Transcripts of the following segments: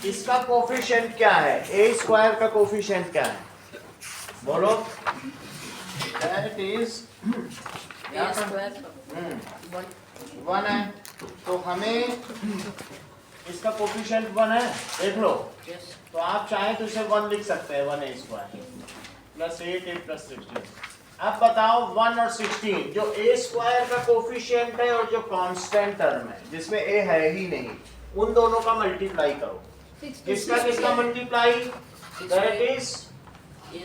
इसका कोफिशिएंट क्या है? ए स्क्वायर का कोफिशिएंट क्या है? बोलो। दैट इज वन है, तो हमें इसका कोफिशिएंट 1 है, देख लो। तो आप चाहें तो इसे 1 लिख सकते हैं, 1 ए स्क्वायर प्लस 8 प्लस 16। अब बताओ 1 और 16 जो ए स्क्वायर का कोफिशिएंट है और जो कांस्टेंट टर्म है जिसमें ए है ही नहीं, उन दोनों का मल्टीप्लाई करो। किसका multiply? That is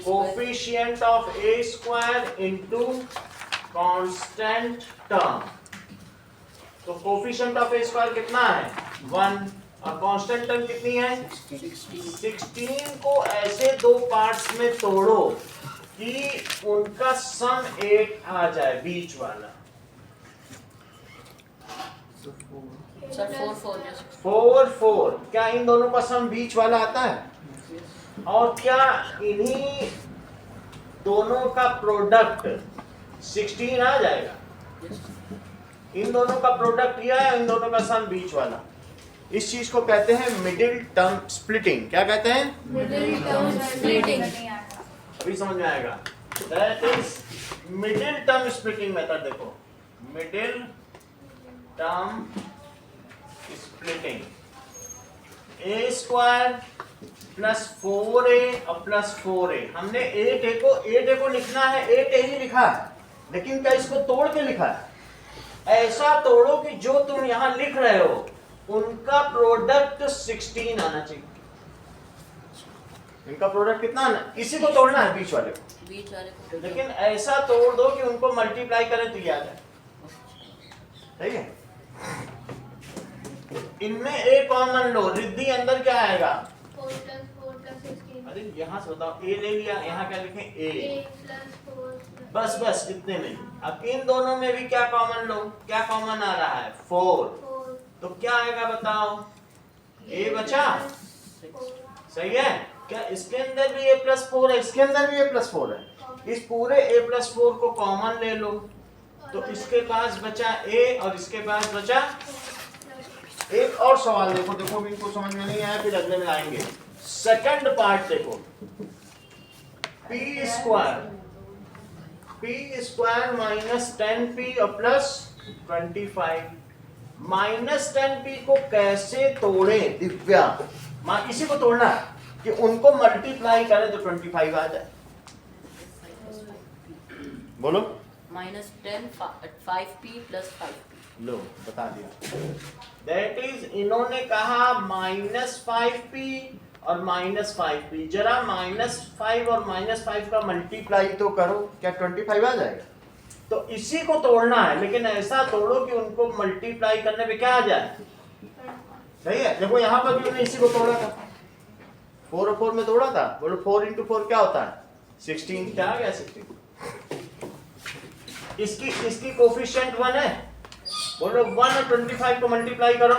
coefficient of A square into constant term. तो कोफिशिएंट ऑफ ए स्क्वायर कितना है? 1 और कांस्टेंट टर्म कितनी है? 16 को ऐसे दो पार्ट्स में तोड़ो कि उनका सम 8 आ जाए, बीच वाला। 4 क्या इन दोनों का सम बीच वाला आता है? और क्या इन्हीं दोनों का प्रोडक्ट 16 आ जाएगा? इन दोनों का प्रोडक्ट किया है, इन दोनों का सम बीच वाला। इस चीज को कहते हैं मिडिल टर्म स्प्लिटिंग। क्या कहते हैं? Middle term splitting. अभी समझ में आएगा। That is middle term splitting method. देखो, मिडिल टर्म स्प्लिटिंग, ए स्क्वायर प्लस 4a और प्लस 4a। हमने 8a को लिखना है, 8a ही लिखा है, लेकिन क्या इसको तोड़ के लिखा है? ऐसा तोड़ो कि जो तुम यहां लिख रहे हो उनका प्रोडक्ट 16 आना चाहिए। इनका प्रोडक्ट कितना आना? इसी को तोड़ना है, बीच वाले को। लेकिन ऐसा तोड़ दो कि उनको मल्टीप्लाई करें तो याद है। ठीक है? इनमें ए कॉमन लो, रिद्धि अंदर क्या आएगा? 4 + 16। अरे यहाँ से बताओ, ए ले लिया, यहाँ क्या लिखें? ए + 4 बस इतने में। अब इन दोनों में भी क्या कॉमन लो? क्या कॉमन आ रहा है? 4। तो क्या आएगा बताओ? ए बचा, सही है? क्या इसके अंदर भी a + 4 है? इसके अंदर भी a + 4 है। इस पूरे a + 4 को कॉमन ले लो, तो इसके पास बचा a और इसके पास बचा। एक और सवाल देखो, इनको समझ में नहीं आया फिर अगले में आएंगे। सेकंड पार्ट देखो, p स्क्वायर माइनस 10p और प्लस 25। माइनस 10p को कैसे तोड़े दिव्या? इसी को तोड़ना है कि उनको मल्टीप्लाई करें तो 25 आ जाए। बोलो। -10 5p + 5p। लो बता दिया। दैट इज इन्होंने कहा -5p और -5p। जरा -5 और -5 का मल्टीप्लाई तो करो, क्या 25 आ जाएगा? तो इसी को तोड़ना है, लेकिन ऐसा तोड़ो कि उनको मल्टीप्लाई करने पे क्या आ जाए। सही है? देखो यहाँ पर भी हमने इसी को तोड़ा था, 4 और 4 में तोड़ा था। बोलो 4 × 4 क्या होता है? 16। क्या आ गया? 16। इसकी कोफिशिएंट 1 है। बोलो 1 और 25 को मल्टीप्लाई करो।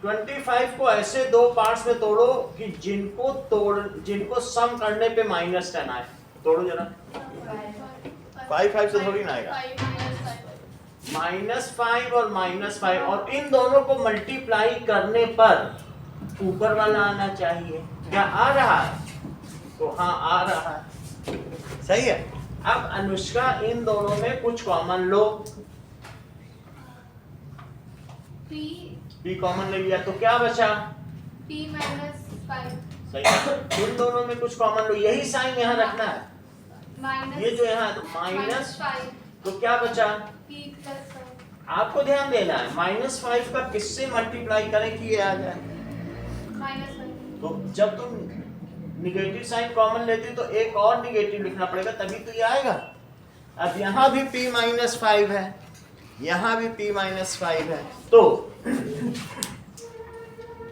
25 को ऐसे दो पार्ट्स में तोड़ो कि जिनको सम करने पे -10 आए। तोड़ो जरा। 5 से थोड़ी ना आएगा। -5 और -5, और इन दोनों को मल्टीप्लाई करने पर ऊपर वाला आना चाहिए। क्या आ रहा है? तो हाँ आ रहा है। सही है? अब अनुष्का इन दोनों में कुछ कॉमन लो। p कॉमन ले लिया तो क्या बचा? p - 5। सही है? इन दोनों में कुछ कॉमन लो, यही साइन यहाँ रखना है। ये जो यहाँ -5, तो क्या बचा? p + 5। आपको ध्यान देना है, -5 का किससे मल्टीप्लाई करें कि ये आ जाए? -5। तो जब तुम निगेटिव साइन कॉमन लेते तो एक और निगेटिव लिखना पड़ेगा, तभी तो ये आएगा। अब यहाँ भी p - 5 है, यहाँ भी p - 5 है, तो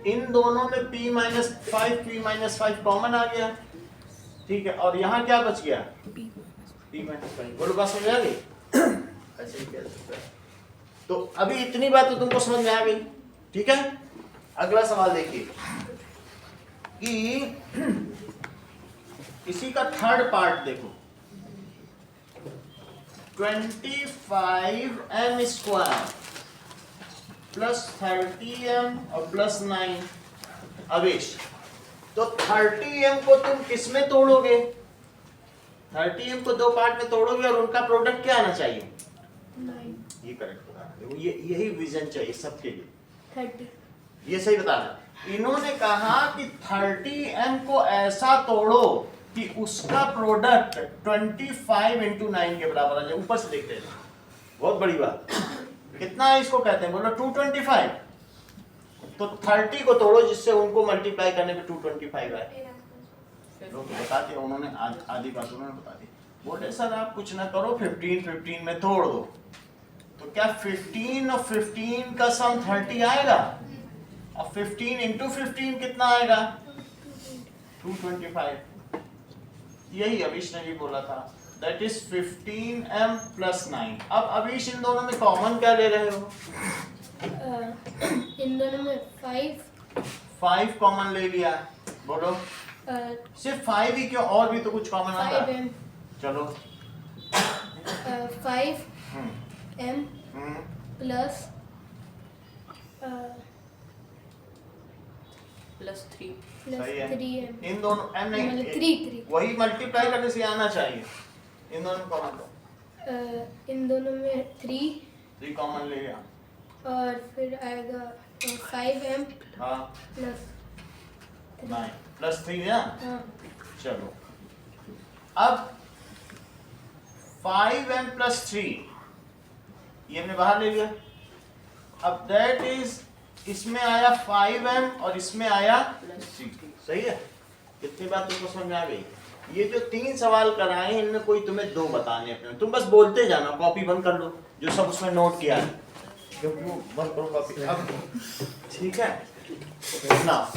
इन दोनों में p - 5 कॉमन आ गया। ठीक है? और यहाँ क्या बच गया? p - 5। बोलो बात समझ आ गई? ऐसे ही कह सकते हैं। तो अभी इतनी बात तो तुमको समझ में आ गई। ठीक है? अगला सवाल देखिए कि इसी का थर्ड पार्ट देखो। 25m स्क्वायर प्लस 30m और प्लस 9 आवेश। तो 30m को तुम किस में तोड़ोगे? 30m को दो पार्ट में तोड़ोगे और उनका प्रोडक्ट क्या आना चाहिए? 9 ये करेक्ट बता रहे हो, ये यही विजन चाहिए सबके लिए। 30 ये सही बता रहे। इन्होंने कहा कि 30m को ऐसा तोड़ो कि उसका प्रोडक्ट 25 into 9 के बराबर आ जाए। ऊपर से देखते हैं, बहुत बड़ी बात। कितना है इसको कहते हैं? बोलो 225। तो 30 को तोड़ो जिससे उनको मल्टीप्लाई करने पे 225 आए। लोग बता दिया उन्होंने, आधी बात उन्होंने बता दी। बोले सर आप कुछ ना करो, 15 में तोड़ दो। तो क्या 15 और 15 का सम 30 आएगा? और 15 into 15 कितना आएगा? 225। यही अभिष ने भी बोला था, दैट इज 15m + 9। अब अभिष इन दोनों में कॉमन क्या ले रहे हो? इन दोनों में 5 कॉमन ले लिया। बोलो सिर्फ 5 ही क्यों, और भी तो कुछ कॉमन आता है। 5m चलो 5m प्लस +3 सही है। 3m इन दोनों m नहीं, मतलब 3 वही मल्टीप्लाई करने से आना चाहिए। इन दोनों में कॉमन लो, इन दोनों में 3 कॉमन ले लिया। और फिर आएगा 5m हाँ प्लस 9 प्लस 3 है। हाँ चलो अब 5m + 3 ये हमने बाहर ले लिया। अब दैट इज, इसमें आया 5m और इसमें आया 3। सही है। कितनी बात तुमको समझ में आ गई? ये जो 3 सवाल कराए हैं इनमें कोई तुम्हें 2 बताने अपने, तुम बस बोलते जाना, कॉपी बंद कर लो जो सब उसमें नोट किया है। क्योंकि वो बंद करो कॉपी अब, ठीक है ना।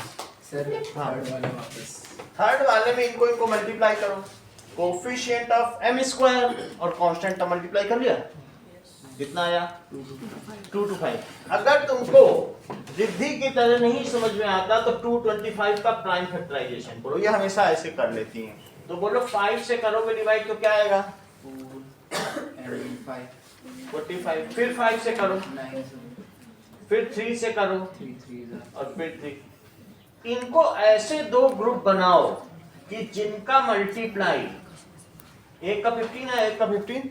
सर हाँ। थर्ड वाले वापस। थर्ड वाले में इनको मल्टीप्लाई करो, कोफिशिएंट ऑफ m स्क्वायर और कांस्टेंट का मल्टीप्लाई कर लिया। कितना आया? 225। अगर तुमको रिद्धि की तरह नहीं समझ में आता तो 225 का प्राइम फैक्टराइजेशन करो, ये हमेशा ऐसे कर लेती हैं। तो बोलो 5 से करोगे डिवाइड तो क्या आएगा? 4 and 5 45। फिर 5 से करो, 9 फिर 3 से करो 3 3 और फिर 3। इनको ऐसे 2 ग्रुप बनाओ कि जिनका मल्टीप्लाई, एक का 15 है एक का 15,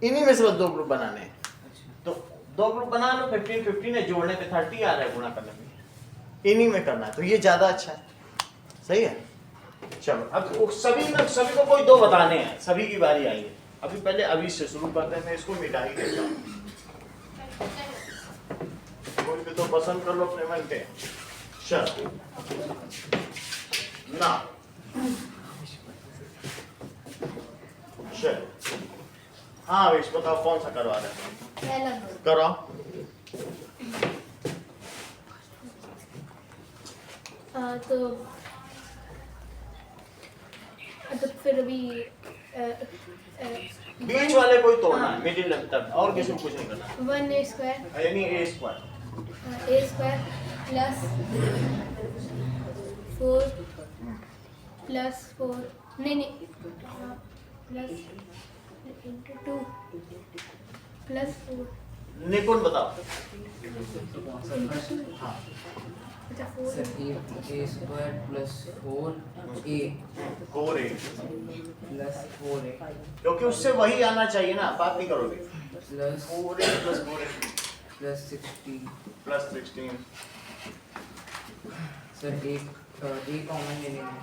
इन्हीं में से बस 2 ग्रुप बनाने हैं। तो 2 ग्रुप बना लो, 15 है, जोड़ने पे 30 आ रहा है, गुणा करने पे इन्हीं में करना है, तो ये ज्यादा अच्छा है। सही है। चलो अब सभी को कोई 2 बताने हैं, सभी की बारी आई है। अभी पहले अभी से शुरू करते हैं, मैं इसको मिटा ही देता हूँ। कोई भी तो पसंद कर लो अपने मन पे। चलो ना, चलो हाँ विश बताओ कौन सा करवा रहे हैं? पहला करो। तो फिर अभी बीच वाले कोई तोड़ना है, मिडिल तक, और किसी को कुछ नहीं करना। 1a स्क्वायर यानी a स्क्वायर प्लस 4 प्लस 4 नहीं प्लस इंटू 2 प्लस 4 निपुण बताओ। हाँ अच्छा 4 sir a square plus 4a 4a, plus 4a क्योंकि उससे वही आना चाहिए ना, बात नहीं करोगे। Plus 4a plus 4a plus 16 plus 16। Sir एक a कॉमन ले लेंगे।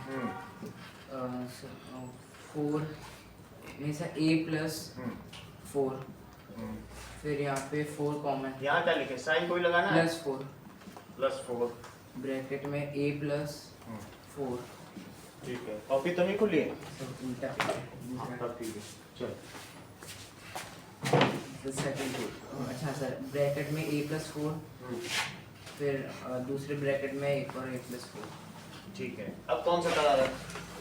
4 नहीं सर a प्लस 4, फिर यहाँ पे 4 कॉमन यहाँ क्या लिखे? साइन कोई लगाना है? Plus 4 plus 4। ब्रैकेट में a प्लस 4। ठीक है, कॉपी तो नहीं खुली है? सब उल्टा दूसरा तब ठीक है, चलो। सेकंड। अच्छा सर ब्रैकेट में a प्लस 4, फिर दूसरे ब्रैकेट में एक और a प्लस 4। ठीक है, अब कौन सा करा रहा है?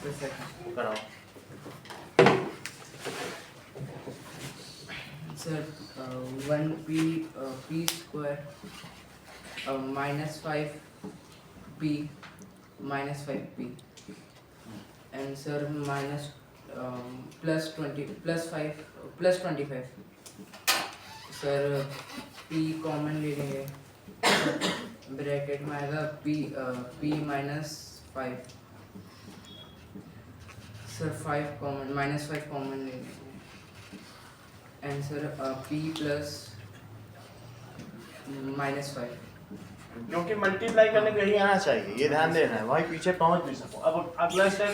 फिर सेकंड कराओ। Sir 1p square minus 5p minus 5p and sir minus plus 20 plus 5 plus 25 sir p common ले लेंगे, ब्रैकेट में आएगा p minus 5, sir 5 common -5 common ले लेंगे, एंड सर p प्लस -5, क्योंकि मल्टीप्लाई करने पे यही आना चाहिए, ये ध्यान देना है, वहीं पीछे पहुंच भी सको। अब अगला स्टेप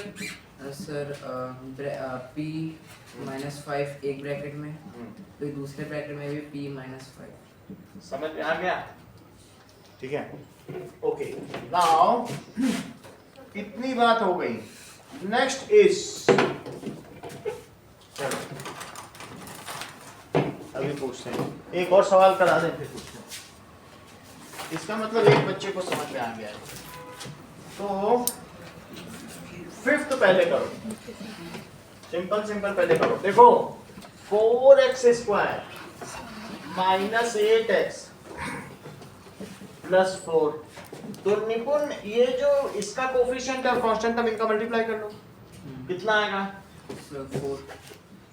सर p -5 एक ब्रैकेट में, तो दूसरे ब्रैकेट में भी p -5। समझ में आ गया? ठीक है, ओके। नाउ इतनी बात हो गई। नेक्स्ट इज, चलो अभी पूछते हैं, एक और सवाल करा दें फिर पूछते हैं। इसका मतलब एक बच्चे को समझ में आ गया है। तो फिफ्थ पहले करो, सिंपल सिंपल पहले करो। देखो 4x square minus 8x plus 4, तो निपुण ये जो इसका कोफिशिएंट और कांस्टेंट टर्म इनका मल्टीप्लाई कर लो, कितना आएगा?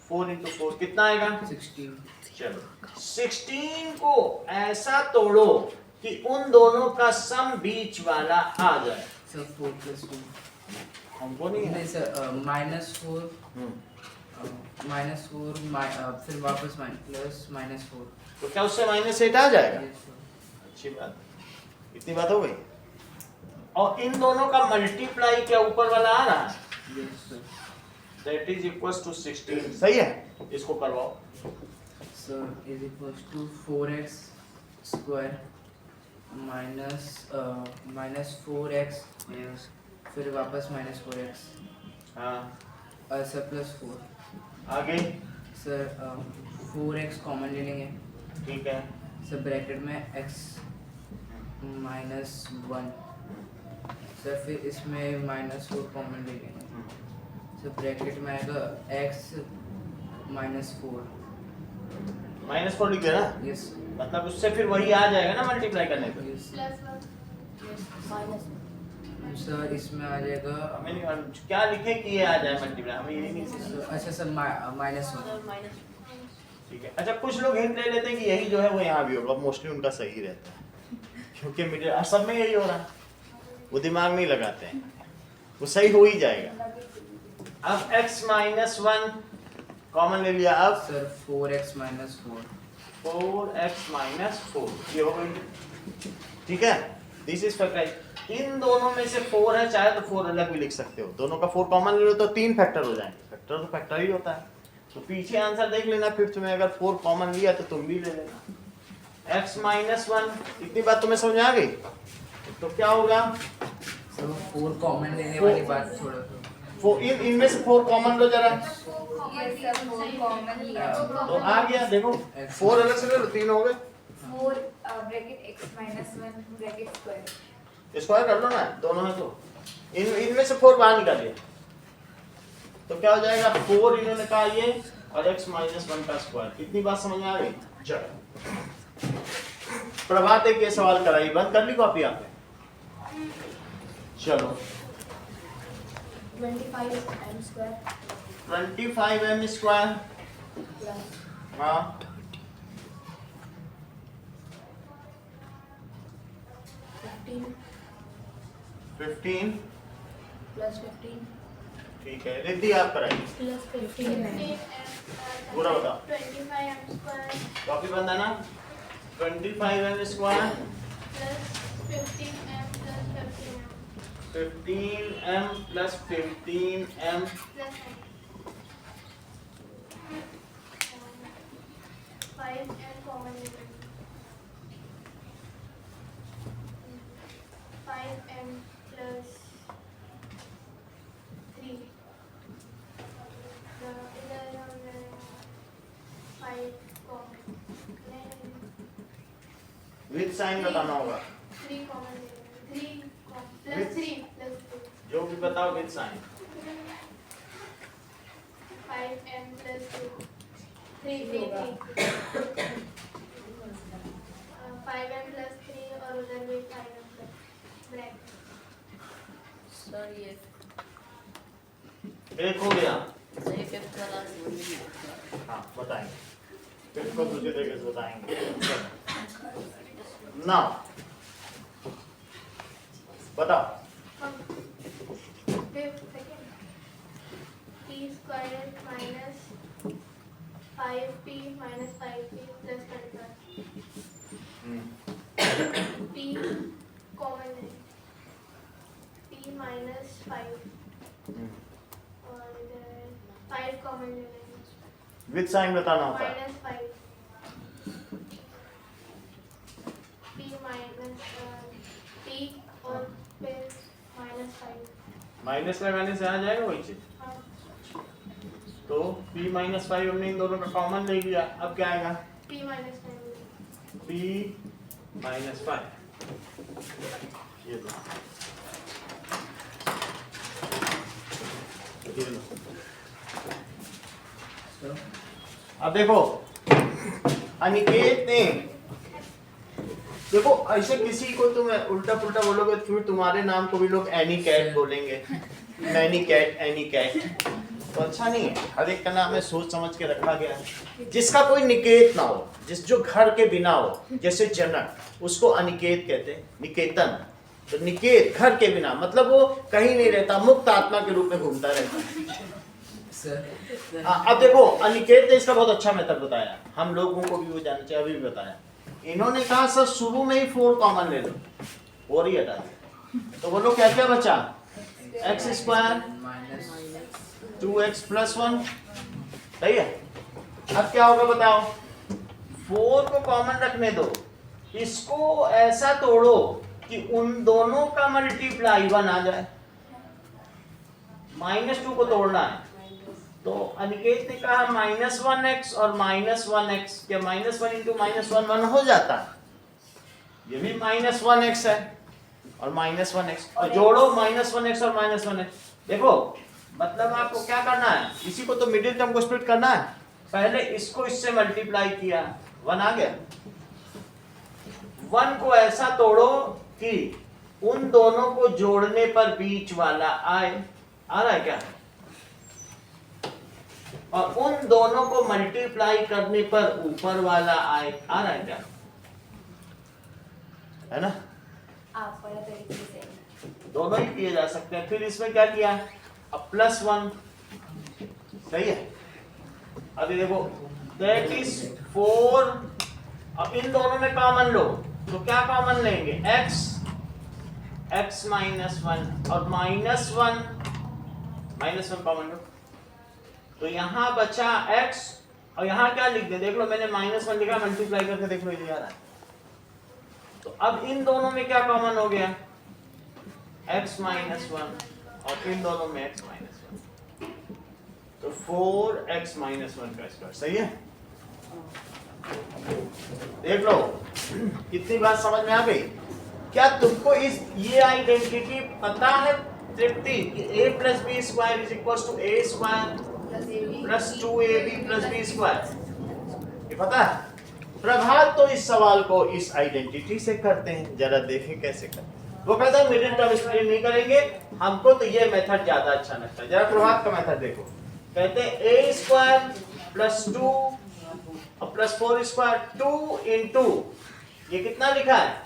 4 इंटू 4 कितना आएगा? 16। चलो 16 को ऐसा तोड़ो कि उन दोनों का सम बीच वाला आ जाए। सर 4 + 2 हमको नहीं है। नहीं सर -4 फिर वापस प्लस -4, तो क्या उससे -8 आ जाएगा? Yes, sir. अच्छी बात, इतनी बात हो गई। और इन दोनों का मल्टीप्लाई क्या ऊपर वाला आ रहा है? Yes, sir. That is equals to 16। सही है, इसको करवाओ। Sir is equals to 4x square minus 4x, फिर वापस -4x, हाँ सर प्लस 4। आगे, सर 4x कॉमन ले लेंगे, ठीक है। सर ब्रैकेट में x -1, सर फिर इसमें -4 कॉमन ले लेंगे, सर ब्रैकेट में आएगा x -4। -4 लिख देना, यस मतलब उससे फिर वही आ जाएगा ना मल्टीप्लाई करने पे। यस प्लस 1 सर इसमें आ जाएगा, हमें नहीं क्या लिखे कि ये आ जाए मल्टीप्लाई, हमें ये नहीं सीखना। अच्छा सर -1। माइनस ठीक है। अच्छा कुछ लोग हिंट ले लेते हैं कि यही जो है वो यहाँ भी होगा, मोस्टली उनका सही रहता है क्योंकि मिडिल सब में यही हो रहा है, वो दिमाग नहीं लगाते हैं, वो सही हो ही जाएगा। अब x -1 कॉमन ले लिया, अब सर 4x -4, 4x -4 ये हो गई। ठीक है, दिस इज फैक्टराइज। इन दोनों में से 4 है, चाहे तो 4 अलग भी लिख सकते हो, दोनों का 4 कॉमन ले लो तो 3 फैक्टर हो जाएंगे। फैक्टर तो फैक्टर ही होता है। तो पीछे आंसर देख लेना, फिफ्थ में अगर 4 कॉमन लिया तो तुम भी ले लेना। x -1, इतनी बात तुम्हें समझ आ गई? तो क्या होगा? सर 4 कॉमन लेने वाली बात थोड़ा सा, इनमें से 4 कॉमन लो जरा, ये सब 4 कॉमन लिया तो आ गया। देखो 4 अलग से ले लो, 3 हो गए। 4 bracket x -1 bracket square, square कर लो ना, दोनों है तो इनमें से 4 बाहर निकालिए, तो क्या हो जाएगा? 4 इन्होंने कहा ये, और x -1 का स्क्वायर। इतनी बात समझ में आ गई? चलो प्रभात एक ये सवाल कराई, बंद कर ली कॉपी आपने? चलो 25m square 25m square, plus हाँ 15 प्लस 15 ठीक है। रिद्धि आप कराइए, प्लस 15 पूरा बताओ। 25m स्क्वायर कॉपी बंद है ना? 25m square plus 15m plus 15m plus 15m plus 5m common ले 5m प्लस 3 इधर हमने 5 कॉमन विद साइन बताना होगा, 3 कॉमन ले 3 प्लस 3 प्लस 2 जो भी बताओ with sign. 5m plus 2 3 5m plus 3 और उधर भी 5m प्लस ब्रैकेट सर ये एक हो गया। सही फिफ्थ वाला नहीं होता। हाँ बताएं। फिर इसको दूसरे तरीके से बताएंगे। नाउ बताओ। p square minus 5p minus 5p plus 35 p common है p माइनस 5 और इधर 5 कॉमन ले लेंगे विद साइन बताना होता है। माइनस 5 p माइनस p और फिर माइनस 5 माइनस में माइनस आ जाएगा वही चीज। तो p माइनस 5 हमने इन दोनों का कॉमन ले लिया। अब क्या आएगा? p माइनस 5 p माइनस 5 ये लो, ये लो। So, अब देखो अनिकेत ने देखो ऐसे किसी को तुम उल्टा पुल्टा बोलोगे फिर तुम्हारे नाम को भी लोग एनी कैट बोलेंगे, मैनी कैट, एनी कैट, तो अच्छा नहीं है। हर एक का नाम है सोच समझ के रखा गया है। जिसका कोई निकेत ना हो, जो घर के बिना हो, जैसे जनक, उसको अनिकेत कहते हैं, निकेतन। तो निकेत घर के बिना मतलब वो कहीं नहीं रहता, मुक्त आत्मा के रूप में घूमता रहता है। sir, अब देखो अनिकेत ने इसका बहुत अच्छा मेथड बताया, हम लोगों को भी वो जानना चाहिए, अभी भी बताया। इन्होंने कहा सर शुरू में ही 4 कॉमन ले लो, 4 ही हटा दो, तो बोलो क्या क्या बचा? X square minus 2x plus 1, सही है। अब क्या होगा बताओ? 4 को कॉमन रखने दो, इसको ऐसा तोड़ो कि उन दोनों का मल्टीप्लाई 1 आ जाए। -2 को तोड़ना है, तो अनिकेत ने कहा -1x और -1x, क्या -1 इंटू -1 1 हो जाता है? ये भी -1x है और -1x, और जोड़ो -1x और -1x। देखो मतलब आपको क्या करना है, इसी को तो मिडिल टर्म को स्प्लिट करना है। पहले इसको इससे मल्टीप्लाई किया, 1 आ गया। 1 को ऐसा तोड़ो कि उन दोनों को जोड़ने पर बीच वाला आए, आ रहा है क्या? और उन दोनों को मल्टीप्लाई करने पर ऊपर वाला आए, आ रहा है क्या? है ना? आप वाला तरीके से दोनों ही किए जा सकते हैं। फिर इसमें क्या किया? अब +1, सही है। अभी देखो दैट इज 4। अब इन दोनों में कॉमन लो, तो क्या कॉमन लेंगे? x माइनस 1 और -1 कॉमन लो, तो यहाँ बचा x, और यहाँ क्या लिख दे? देख लो मैंने -1 लिखा, मल्टीप्लाई करके देख लो ये आ रहा है। तो अब इन दोनों में क्या कॉमन हो गया? x माइनस 1, और इन दोनों में x माइनस 1, तो 4x माइनस 1 का स्क्वायर, सही है। देख लो कितनी बात समझ में आ गई। क्या तुमको ये आइडेंटिटी पता है तृप्ति कि a plus B square is equal to a square plus 2ab plus B square, ये पता है? प्रभात तो इस सवाल को इस आइडेंटिटी से करते हैं, जरा देखें कैसे करते हैं। वो कहता है मिडिल टर्म स्प्लिट नहीं करेंगे, हमको तो ये मेथड ज्यादा अच्छा लगता है। जरा प्रभात का मेथड देखो, कहते हैं a स्क्वायर प्लस 2 और प्लस 4 स्क्वायर, 2 इंटू ये कितना लिखा है?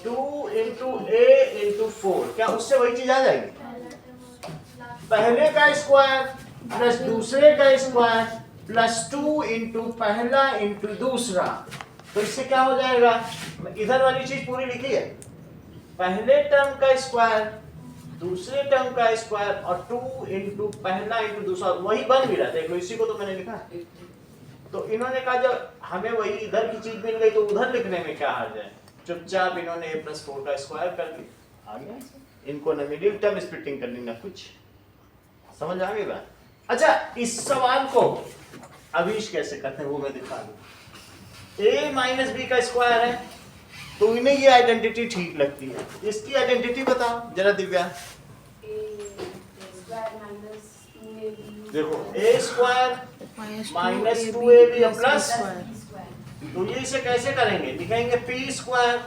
2 इंटू a इंटू 4, क्या उससे वही चीज आ जाएगी? पहले का स्क्वायर प्लस दूसरे का स्क्वायर प्लस 2 इंटू पहला इंटू दूसरा, तो इससे क्या हो जाएगा? इधर वाली चीज पूरी लिखी है, पहले टर्म का स्क्वायर दूसरे टर्म का स्क्वायर और 2 इंटू पहला इंटू दूसरा, वही बन भी रहा। देख लो इसी को तो मैंने लिखा। तो इन्होंने कहा जब हमें वही इधर की चीज मिल गई तो उधर लिखने में क्या हर्ज है? चुपचाप इन्होंने a प्लस 4 का स्क्वायर कर दिया, आ गया। इनको न मिडिल टर्म स्प्लिटिंग करनी ना कुछ, समझ आ गई बात? अच्छा इस सवाल को अभीश कैसे करते हैं वो मैं दिखा दूं। a माइनस बी का स्क्वायर है, तो इन्हें ये आइडेंटिटी ठीक लगती है। इसकी आइडेंटिटी बताओ जरा दिव्या। देखो a square minus 2ab plus, तो ये इसे कैसे करेंगे? लिखेंगे p स्क्वायर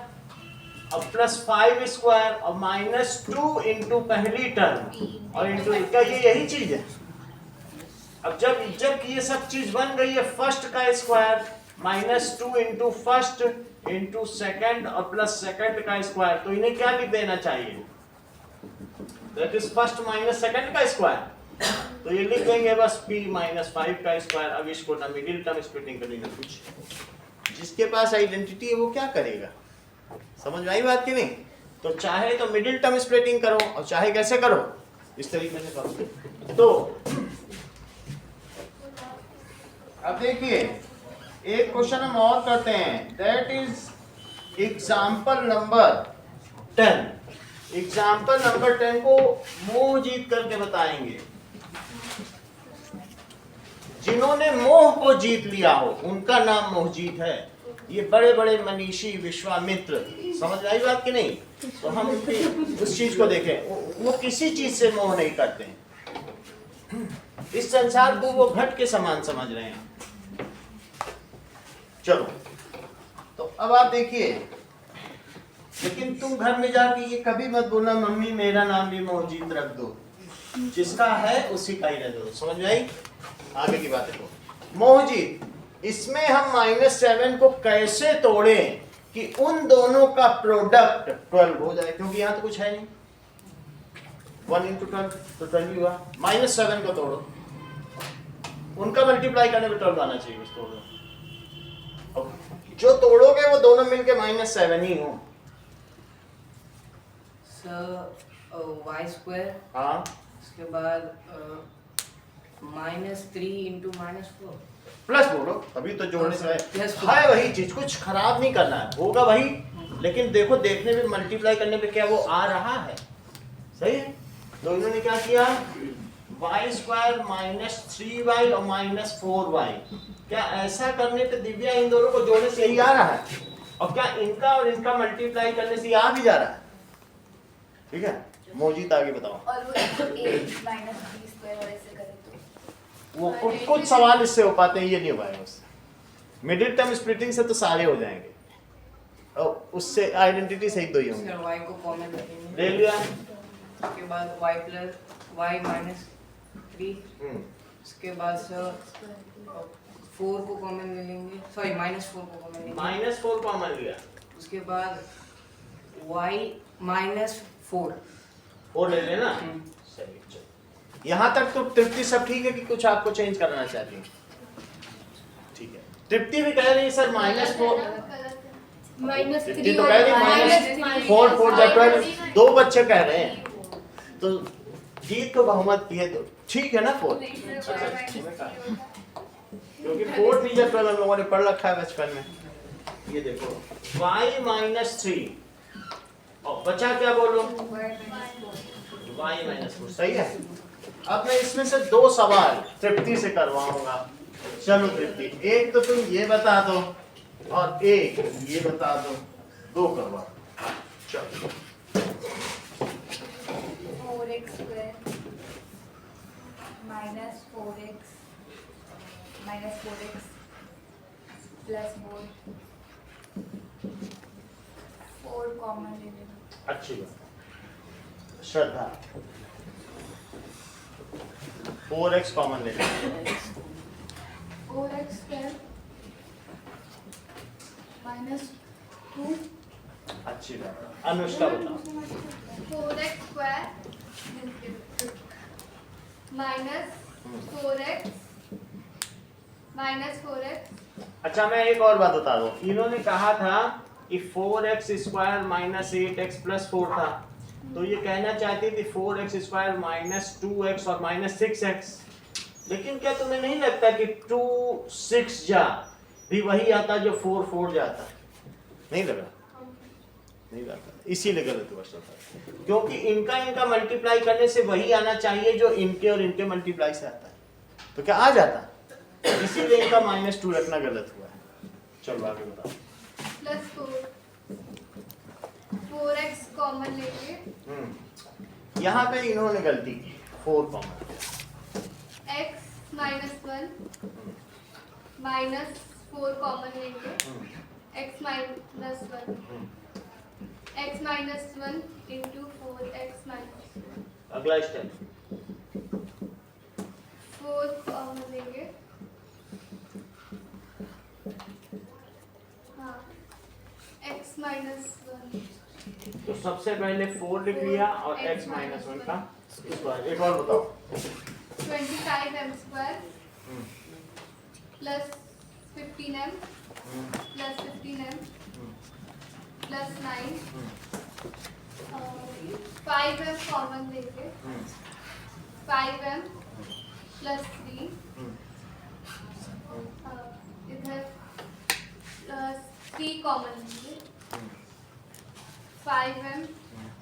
और प्लस 5 स्क्वायर और माइनस 2 इंटू पहली टर्म और इंटू, क्या ये यही चीज है? अब जब ये सब चीज बन गई है, फर्स्ट का square -2 into first into second और प्लस सेकेंड का स्क्वायर, तो इन्हें क्या लिख देना चाहिए? That is first minus second का स्क्वायर, तो ये लिख देंगे बस p -5 का स्क्वायर। अब इसको ना मिडिल टर्म स्प्लिटिंग करनी ना कुछ, जिसके पास आइडेंटिटी है वो क्या करेगा? समझ में आई बात कि नहीं? तो चाहे तो मिडिल टर्म स्प्लिटिंग करो और चाहे कैसे करो, इस तरीके से करो। तो अब देखिए एक क्वेश्चन हम और करते हैं, that is example number 10। Example number 10 को मोह जीत करके बताएंगे। जिन्होंने मोह को जीत लिया हो उनका नाम मोहजीत है। ये बड़े बड़े मनीषी विश्वामित्र, समझ आई बात कि नहीं? तो हम उस चीज को देखें, वो किसी चीज से मोह नहीं करते हैं। इस संसार को वो घट के समान समझ रहे हैं। चलो, तो अब आप देखिए, लेकिन तुम घर में जाके ये कभी मत बोलना मम्मी मेरा नाम भी मोहजीत रख दो, जिसका है उसी का ही रख दो। समझ में आई? आगे की बात है। मोहजीत, इसमें हम -7 को कैसे तोड़ें कि उन दोनों का प्रोडक्ट 12 हो जाए, क्योंकि यहाँ तो कुछ है नहीं। 1 इंटू 12 तो 12 हुआ। -7 को तोड़ो, उनका मल्टीप्लाई करने में 12 आना चाहिए उसको। जो तोड़ोगे वो दोनों मिलके -7 ही हो। y² हाँ, उसके बाद -3 इंटू -4 प्लस बोलो, अभी तो जोड़ने से Plus है वही चीज, कुछ खराब नहीं करना है, होगा वही। लेकिन देखो देखने में मल्टीप्लाई करने पे क्या वो आ रहा है, सही है? तो इन्होंने क्या किया, y² -3y और -4y। क्या ऐसा करने पे दिव्या इन दोनों को जोड़ने से यही आ रहा है? और क्या इनका और इनका मल्टीप्लाई करने से आ भी जा रहा है? ठीक है, मोहजीत आगे बताओ। और वो 8 - b² और ऐसे करें तो वो कुछ सवाल इससे हो पाते हैं, ये नहीं हो पाएगा उससे। मिडिल टर्म स्प्लिटिंग से तो सारे हो जाएंगे, और उससे आइडेंटिटी सही दो ही होंगे। सर y को कॉमन रखेंगे, ले लिया। उसके बाद y + y -3, उसके बाद सर 4 को कॉमन ले लेंगे, सॉरी -4 को कॉमन लेंगे, -4 कॉमन लिया, उसके बाद y -4 4 ले लेना। सही, चलो यहाँ तक तो तृप्ति सब ठीक है कि कुछ आपको चेंज करना चाहती है? ठीक है, तृप्ति भी कह रही है सर -4, तृप्ति तो कह रही है -4 दो बच्चे कह रहे हैं, तो जीत को बहुमत की है, तो ठीक है ना 4। क्योंकि 4 3 12 हम लोगों ने पढ़ रखा है बचपन में। ये देखो y -3 और बचा क्या बोलो, y -4, सही है। अब मैं इसमें से 2 सवाल तृप्ति से करवाऊंगा। चलो तृप्ति, एक तो तुम ये बता दो और एक ये बता दो, 2 करवा। चलो 4x² -4x + 4 कॉमन ले लेना। अच्छी बात। श्रद्धा 4x कॉमन ले लेंगे। 4x² -2 अच्छी बात। अनुष्का बताओ। 4x² -4x अच्छा मैं एक और बात बता दूं, इन्होंने कहा था कि 4x² -8x + 4 था, तो ये कहना चाहती थी 4x² -2x और -6x। लेकिन क्या तुम्हें नहीं लगता कि 2 6 जा भी वही आता जो 4 4 जाता? नहीं लगा? नहीं लगता, इसीलिए गलत हुआ था, क्योंकि इनका मल्टीप्लाई करने से वही आना चाहिए जो इनके और इनके मल्टीप्लाई से आता है। तो क्या आ जाता? इसीलिए इनका -2 रखना गलत हुआ है। चलो आगे बताओ। +4 4x कॉमन लेंगे, यहाँ पे इन्होंने गलती की, 4 कॉमन x -1 -4 कॉमन लेंगे, x -1 x -1 इंटू 4x -1 अगला स्टेप 4 4 कॉमन लेंगे। हाँ, x माइनस 1। तो सबसे पहले 4 लिख लिया और x माइनस 1 का स्क्वायर। एक और बताओ। 25m² plus 15m plus 15m plus 9 5m common लेंगे। 5m प्लस 3 इधर प्लस 3 कॉमन लेंगे। 5m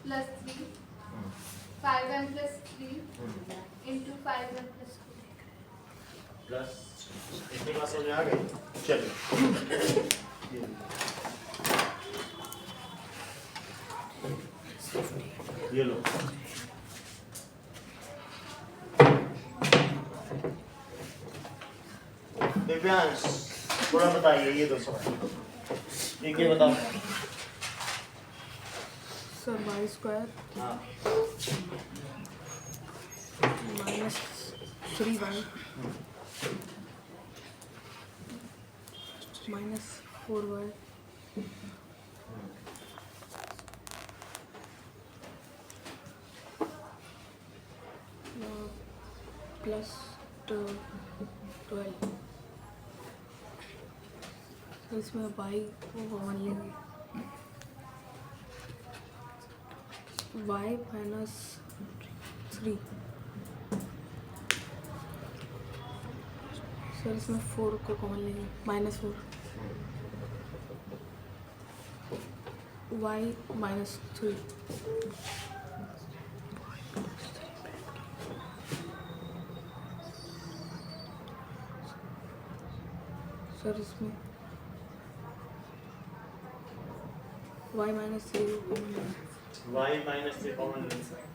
plus 3 5m plus 3 into 5m plus 2 plus इतनी बात समझ आ गई? चलिए ये लो। दिव्यांश थोड़ा बताइए ये दो सवाल। एक ये बताओ। सर वाई स्क्वायर हाँ minus 3y minus 4y plus 12। तो इसमें y को कॉमन लेंगे। y minus 3। सर इसमें 4 को कॉमन लेंगे, माइनस 4। y माइनस 3 सर इसमें y माइनस 3 को कॉमन लेंगे। y माइनस 3 कॉमन ले सकते।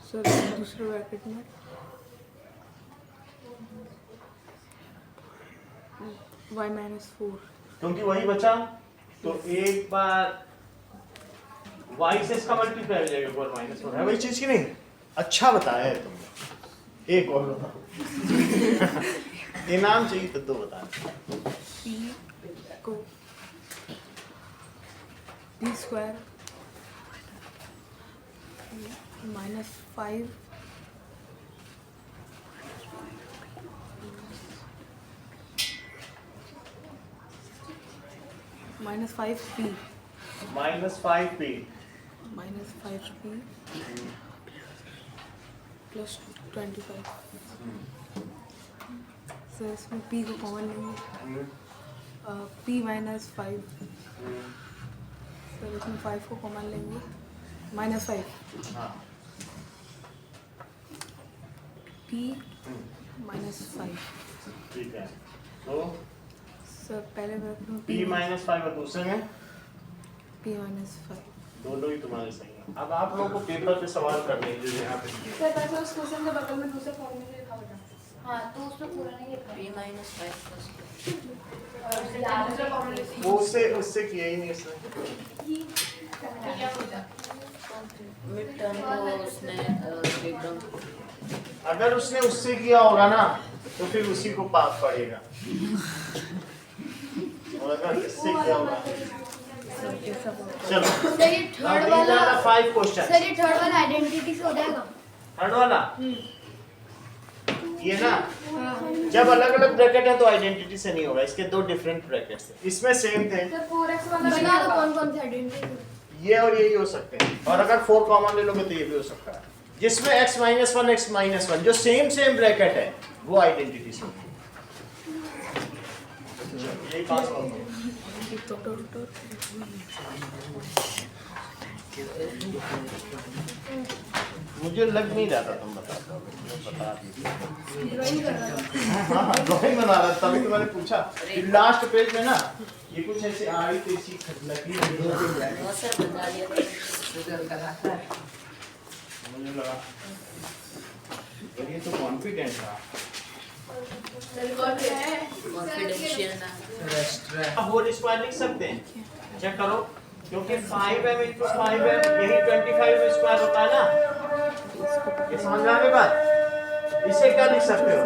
सर दूसरे ब्रैकेट में y माइनस 4। क्योंकि वही बचा तो एक बार y से इसका मल्टीप्लाई हो जाएगा, एक और माइनस हो रहा है वही चीज की नहीं। अच्छा बताया है तुमने। एक और बताओ। इनाम चाहिए तो दो बता। p को p square minus 5 minus 5p minus 5p minus 5p plus 25। Sir इसमें p को कॉमन लेंगे। p minus 5। सर इसमें 5 को कॉमन लेंगे, माइनस 5। हाँ p माइनस 5। ठीक है। तो सर पहले ब्रैकेट में p माइनस 5 और दूसरे में p माइनस 5। दोनों ही तुम्हारे सही हैं। अब आप लोगों को पेपर पे सवाल करने हैं जो यहाँ पे दिए हैं। सर वैसे उस क्वेश्चन के बगल में दूसरा फॉर्मूला लिखा होता है। हाँ तो उसमें पूरा नहीं लिखा b माइनस 5 प्लस दूसरा फॉर्मूला वो उससे किया ही नहीं इसने। मिड टर्म को उसने ब्रेकडाउन अगर उसने उससे किया होगा ना तो फिर उसी को पाप पड़ेगा। और अगर इससे किया होगा चलो। सर ये Now थर्ड these वाला are the 5 questions. सर ये थर्ड वाला आइडेंटिटी से हो जाएगा। थर्ड वाला ये ना जब अलग अलग ब्रैकेट है तो आइडेंटिटी से नहीं होगा। इसके दो डिफरेंट ब्रैकेट्स हैं। इसमें सेम थे। सर 4x वाला बना दो कौन कौन से आइडेंटिटी। ये और यही हो सकते हैं। और अगर 4 कॉमन ले लोगे तो ये भी हो सकता है। जिसमें x माइनस 1 x माइनस 1 जो सेम ब्रैकेट है वो आइडेंटिटी से होगी। यही पास हो गया। मुझे लग नहीं रहा था तुम बता दीजिए। ड्राइंग कर रहा था। हाँ ड्राइंग बना रहा था तभी तो मैंने पूछा। लास्ट पेज में ना ये कुछ ऐसे आड़ी तेजी लगी सर बता दिया मुझे लगा ये तो कॉन्फिडेंट था। कॉन्फिडेंशियल ना अब होल स्क्वायर लिख सकते हैं। चेक करो क्योंकि 5m इंटू 5m यही 25 स्क्वायर होता है ना। ये समझ में आ गई बात? इसे क्या लिख सकते हो?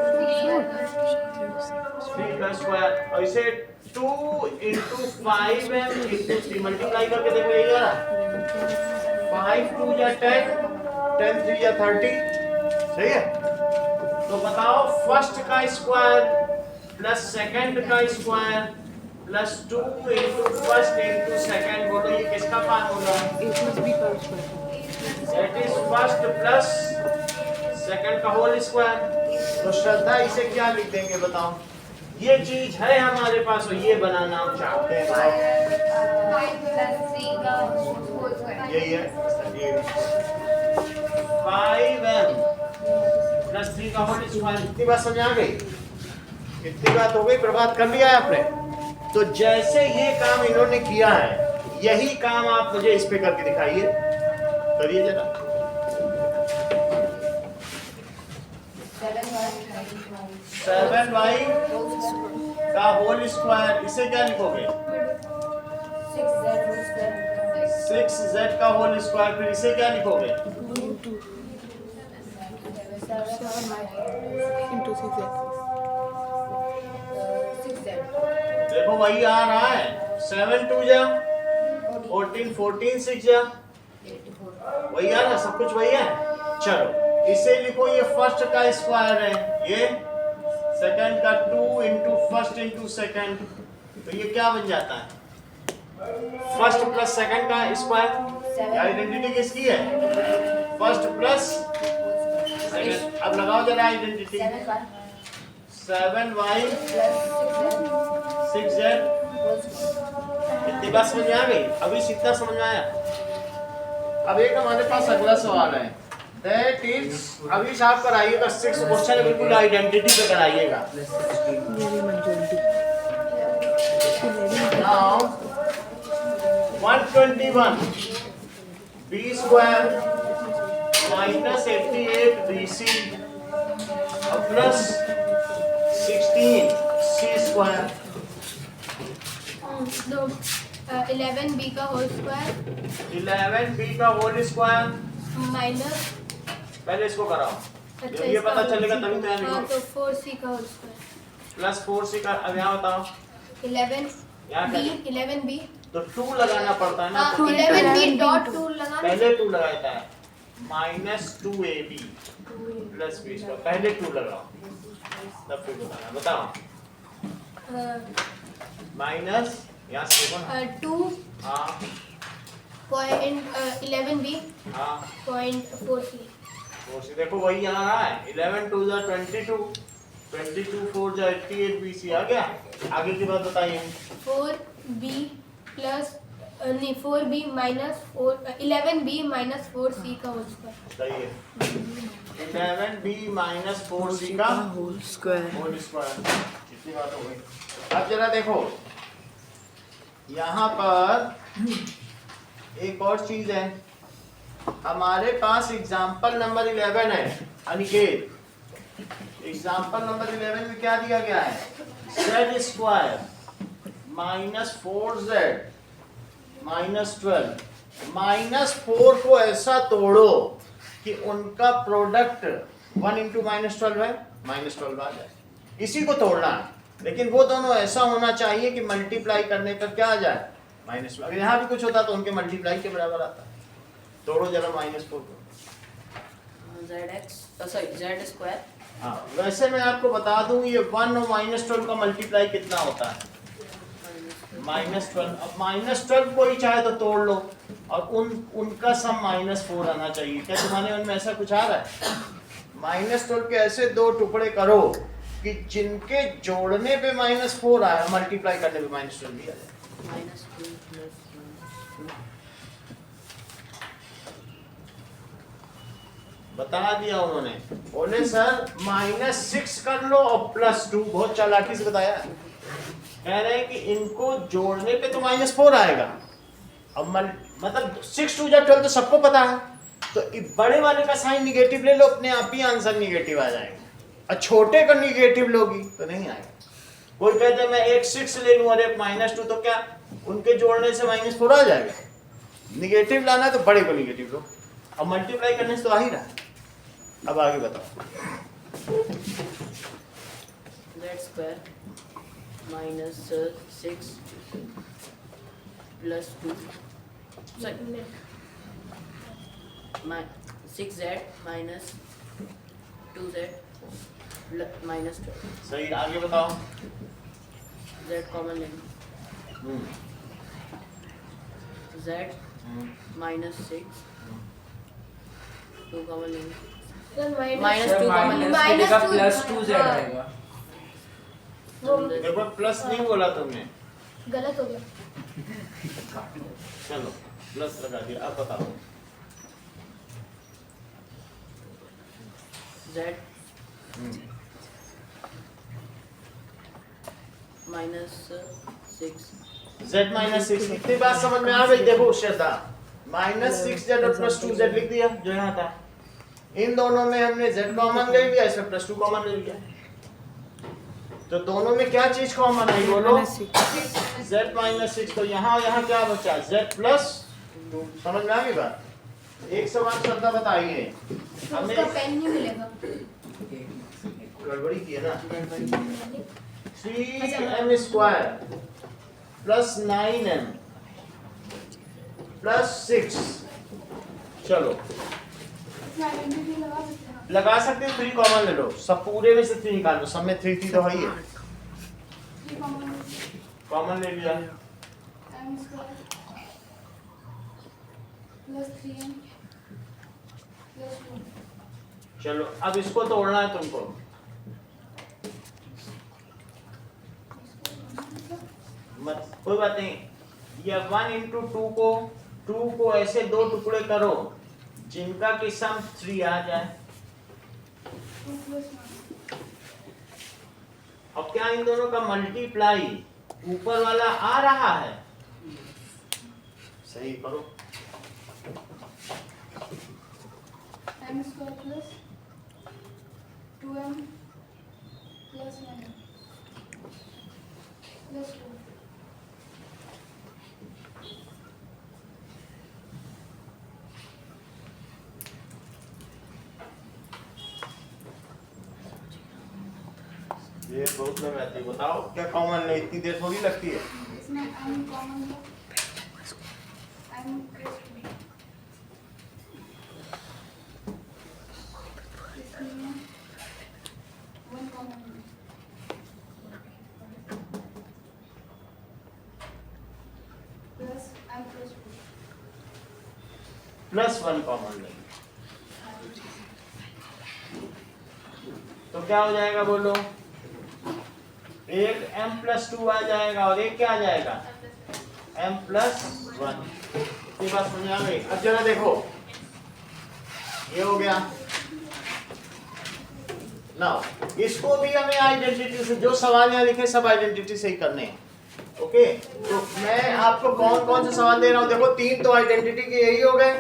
3 का स्क्वायर, और इसे 2 इंटू 5m इंटू 3 मल्टीप्लाई करके देखो, यही आ 5 2 या 10, 10 3 या 30, सही है? तो बताओ फर्स्ट का स्क्वायर प्लस सेकंड का square plus 2 into first into second, बोलो ये किसका फार्मूला है? That is first plus second का होल स्क्वायर। तो श्रद्धा इसे क्या लिख देंगे बताओ? ये चीज है हमारे पास और ये बनाना हम चाहते हैं, बताओ यही है। 5m प्लस 3 का होल स्क्वायर। इतनी बात समझ आ गई? इतनी बात हो गई, प्रभात कर लिया है आपने? तो जैसे ये काम इन्होंने किया है यही काम आप मुझे इस पे करके दिखाइए, करिए जरा। 7y का होल स्क्वायर, इसे क्या लिखोगे? 6z का होल स्क्वायर, फिर इसे क्या लिखोगे? देखो वही आ रहा है, 7 2 जा 14 14 6 जा, वही आ रहा, सब कुछ वही है। चलो इसे लिखो, ये फर्स्ट का स्क्वायर है, ये सेकंड का 2 इंटू फर्स्ट इंटू सेकंड, तो ये क्या बन जाता है? फर्स्ट प्लस सेकंड का स्क्वायर। आइडेंटिटी किसकी है? First plus second. अब लगाओ जरा आइडेंटिटी। 7y 6z। इतनी बात समझ में आ गई? अभी इतना समझ में आया? अब एक हमारे पास अगला सवाल है, दैट इज, अभी साफ कराइएगा 6 क्वेश्चन बिल्कुल आइडेंटिटी पे कराइएगा। Now 121 b square minus 88 bc plus 16 c square. 11b का होल स्क्वायर 11b का होल स्क्वायर माइनस, पहले इसको कराओ, अच्छा ये पता चलेगा तभी तो हाँ, तो 4c का होल स्क्वायर प्लस 4c का। अब यहाँ बताओ 11b यहाँ क्या? 11b तो 2 लगाना पड़ता है ना, तो 11b डॉट 2 लगाना। पहले 2 लगाता है, माइनस 2ab प्लस b का, पहले 2 लगाओ तब फिर बताना। बताओ माइनस यहाँ से देखो ना, 2 हाँ पॉइंट 11b हाँ पॉइंट 4c। 4c देखो वही यहाँ रहा है, 11 2 जा 22, 22 4 जा 88 bc आ गया। आगे की बात बताइए। 4b प्लस नहीं 4b minus 11b minus 4c का होल स्क्वायर। सही है, 11b माइनस 4c का होल स्क्वायर। इतनी बात हो गई। अब जरा देखो यहाँ पर एक और चीज है, हमारे पास एग्जाम्पल नंबर 11 है अनिकेत। एग्जाम्पल नंबर 11 में क्या दिया गया है? z square minus 4z minus 12, minus 4 को ऐसा तोड़ो कि उनका प्रोडक्ट 1 इंटू माइनस 12 है, माइनस 12 आ जाए, इसी को तोड़ना है। लेकिन वो दोनों ऐसा होना चाहिए कि मल्टीप्लाई करने पर क्या आ जाए? माइनस। अगर यहाँ भी कुछ होता तो उनके मल्टीप्लाई के बराबर आता। तोड़ो जरा माइनस 4 को। z स्क्वायर हाँ, वैसे मैं आपको बता दूं ये 1 और माइनस 12 का मल्टीप्लाई कितना होता है? माइनस 12। अब माइनस 12 को ही चाहे तो तोड़ लो और उनका सम माइनस 4 आना चाहिए। क्या तुम्हारे मन में ऐसा कुछ आ रहा है? माइनस 12 के ऐसे 2 टुकड़े करो कि जिनके जोड़ने पे माइनस 4 आया, मल्टीप्लाई करने पे माइनस 12 भी आ जाए। बता दिया उन्होंने, बोले सर माइनस 6 कर लो और प्लस 2। बहुत चालाकी से बताया। कह रहे हैं कि इनको जोड़ने पे तो माइनस 4 आएगा। अब मतलब 6 2 जा 12 तो सबको पता है, तो बड़े वाले का साइन निगेटिव ले लो, अपने आप ही आंसर निगेटिव आ जाएगा। और छोटे का निगेटिव लोगी तो नहीं आएगा। कोई कहते हैं मैं एक 6 ले लूं और एक माइनस 2, तो क्या उनके जोड़ने से माइनस 4 आ जाएगा? निगेटिव लाना है तो बड़े को निगेटिव लो, अब मल्टीप्लाई करने से तो आ ही रहा है। अब आगे बताओ। z square minus 6 plus 2 sorry 6z minus 2z minus 12 सही, आगे बताओ। z कॉमन लेंगे z minus 6 2 कॉमन लेंगे sir minus minus 2 common minus लेंगे की जगह -2 प्लस 2z हाँ। आएगा। देखो प्लस नहीं बोला तुमने, गलत हो गया। चलो प्लस लगा दिया। अब बताओ। z minus 6 z माइनस 6, इतनी बात समझ में आ गई। देखो श्रद्धा, -6z और +2z लिख दिया जो यहाँ था। इन दोनों में हमने z कॉमन ले लिया, इसमें +2 कॉमन ले लिया, तो दोनों में क्या चीज कॉमन आई बोलो? z minus 6। तो यहाँ यहाँ क्या बचा? z plus 2। समझ में आ गई बात? एक सवाल श्रद्धा बताइए, तो हमने उसका पेन नहीं मिलेगा। गड़बड़ी की है ना। 3m square plus 9m plus 6, चलो लगा सकते हो। 3 कॉमन ले लो, सब पूरे में से 3 निकाल लो, सब में 3 थी तो है ही है। कॉमन ले लिया, चलो अब इसको तोड़ना है तुमको। मत कोई बात नहीं, ये 1 into 2 को ऐसे 2 टुकड़े करो जिनका की सम 3 आ जाए। अब क्या इन दोनों का मल्टीप्लाई ऊपर वाला आ रहा है? सही करो। m square plus 2m plus 9 plus 2. ये बहुत लग जाती है। बताओ क्या कॉमन नहीं, इतनी देर थोड़ी लगती है। इसमें m कॉमन है, m plus 2. इसमें 1 कॉमन है, plus m plus 2. Plus 1 common नहीं, तो क्या हो जाएगा बोलो? एक m प्लस 2 आ जाएगा और एक क्या आ जाएगा? m plus 1। ये बात समझ आ गई? अब जरा देखो, ये हो गया ना। इसको भी हमें आइडेंटिटी से, जो सवाल यहाँ लिखे सब आइडेंटिटी से ही करने हैं। ओके, तो मैं आपको कौन कौन से सवाल दे रहा हूँ। देखो 3 तो आइडेंटिटी के यही हो गए।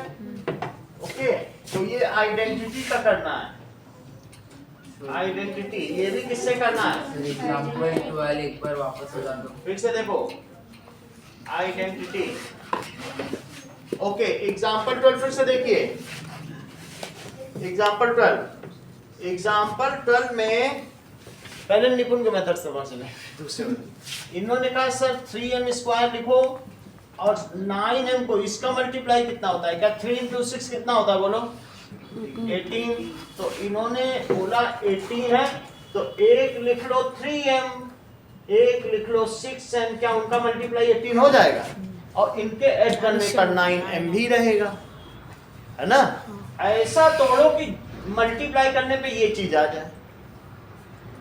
ओके, तो ये आइडेंटिटी का करना है। आइडेंटिटी ये भी किससे करना है? एग्जांपल 12 एक बार वापस लगा दो। फिर से देखो, आइडेंटिटी। ओके, एग्जांपल 12 फिर से देखिए। एग्जांपल 12 में पहले निपुण के मेथड से समझ लें। दूसरे में इन्होंने कहा सर 3m स्क्वायर लिखो और 9m को, इसका मल्टीप्लाई कितना होता है? क्या 3 into 6 कितना होता है बोलो? 18। तो इन्होंने बोला 18 है, तो एक लिख लो 3m, एक लिख लो 6m। क्या उनका मल्टीप्लाई 18 हो जाएगा? और इनके ऐड करने पर 9m भी रहेगा, है ना? ऐसा तोड़ो कि मल्टीप्लाई करने पे ये चीज आ जाए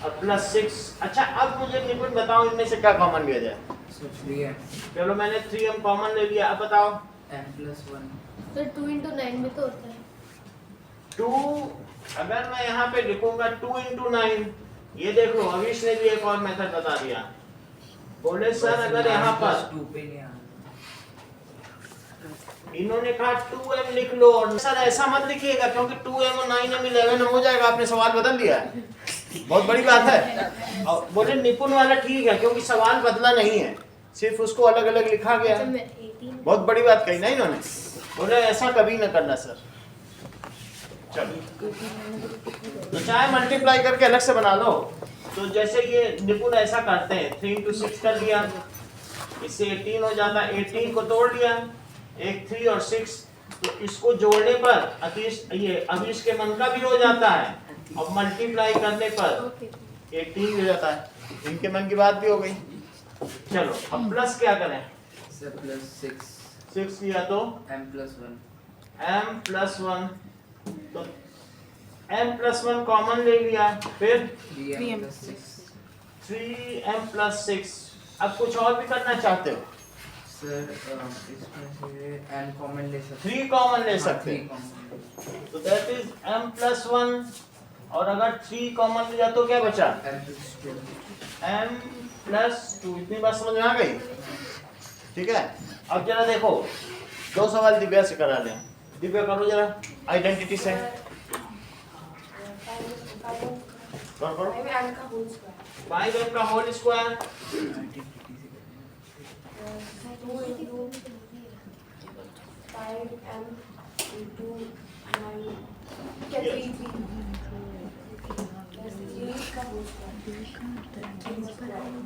और प्लस 6। अच्छा अब मुझे निपुण बताओ, इनमें से क्या कॉमन लिया जाए? 3m चलो मैंने 3m कॉमन ले लिया। अब बताओ m plus 1 तो 2 into 9 में तो होता है 2। अगर मैं यहाँ पे लिखूंगा 2 into 9, ये देख लो अविश ने भी एक और मेथड बता दिया। बोले सर अगर यहाँ पर 2 पे नहीं आना। इन्होंने कहा 2m लिख लो, और सर ऐसा मत लिखिएगा क्योंकि 2m और 9m 11m हो जाएगा। आपने सवाल बदल दिया है, बहुत बड़ी बात है। और बोले निपुण वाला ठीक है क्योंकि सवाल बदला नहीं है, सिर्फ उसको अलग अलग लिखा गया। अच्छा मैं 18 बहुत बड़ी बात कही ना इन्होंने। बोले ऐसा कभी ना करना सर। चलो तो चाहे मल्टीप्लाई करके अलग से बना लो। तो जैसे ये निपुण ऐसा करते हैं 3 into 6 कर दिया, इससे 18 हो जाता है, 18 को तोड़ लिया, एक 3 और 6, तो इसको जोड़ने पर अतीश ये अभीश के मन का भी हो जाता है और मल्टीप्लाई करने पर 18 हो जाता है। इनके मन की बात भी हो गई। चलो अब प्लस क्या करें? सर प्लस 6 किया तो m plus 1 m+1, तो m+1 कॉमन ले लिया, फिर 3m plus 6 3m+6। अब कुछ और भी करना चाहते हो? सर इसमें से m कॉमन ले सकते 3 कॉमन ले सकते हैं। हैं, तो दैट इज m+1। और अगर 3 कॉमन लिया तो क्या बचा? m+2। इतनी बात समझ में आ गई? ठीक है। अब जरा देखो, 2 सवाल दिव्या से करा लें। दिव्या करो जरा आइडेंटिटी से। करो 5m का होल स्क्वायर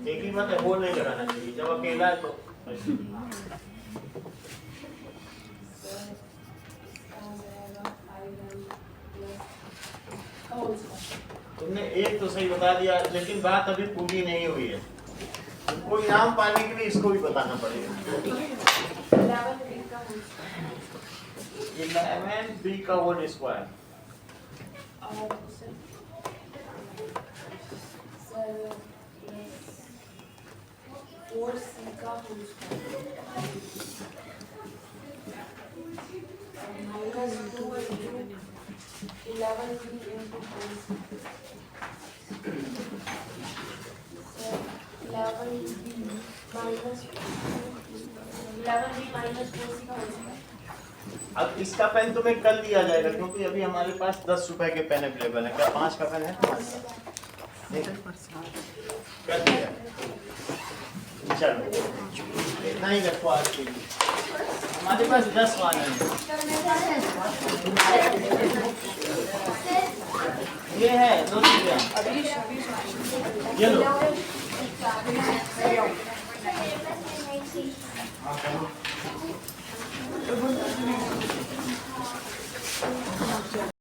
1 ही बात है, होल नहीं लगाना चाहिए जब अकेला है तो। तुमने एक तो सही बता दिया, लेकिन बात अभी पूरी नहीं हुई है। तुमको इनाम पाने के लिए इसको भी बताना पड़ेगा। 11b का होल स्क्वायर अब इसका पेन तुम्हें कल दिया जाएगा, क्योंकि अभी हमारे पास 10 रुपए के पेन अवेलेबल है। क्या 5 का पेन है? कर दिया। चलो इतना ही रखो आज के लिए। हमारे पास 10 वाले हैं। ये है 2 चीजें। ये लो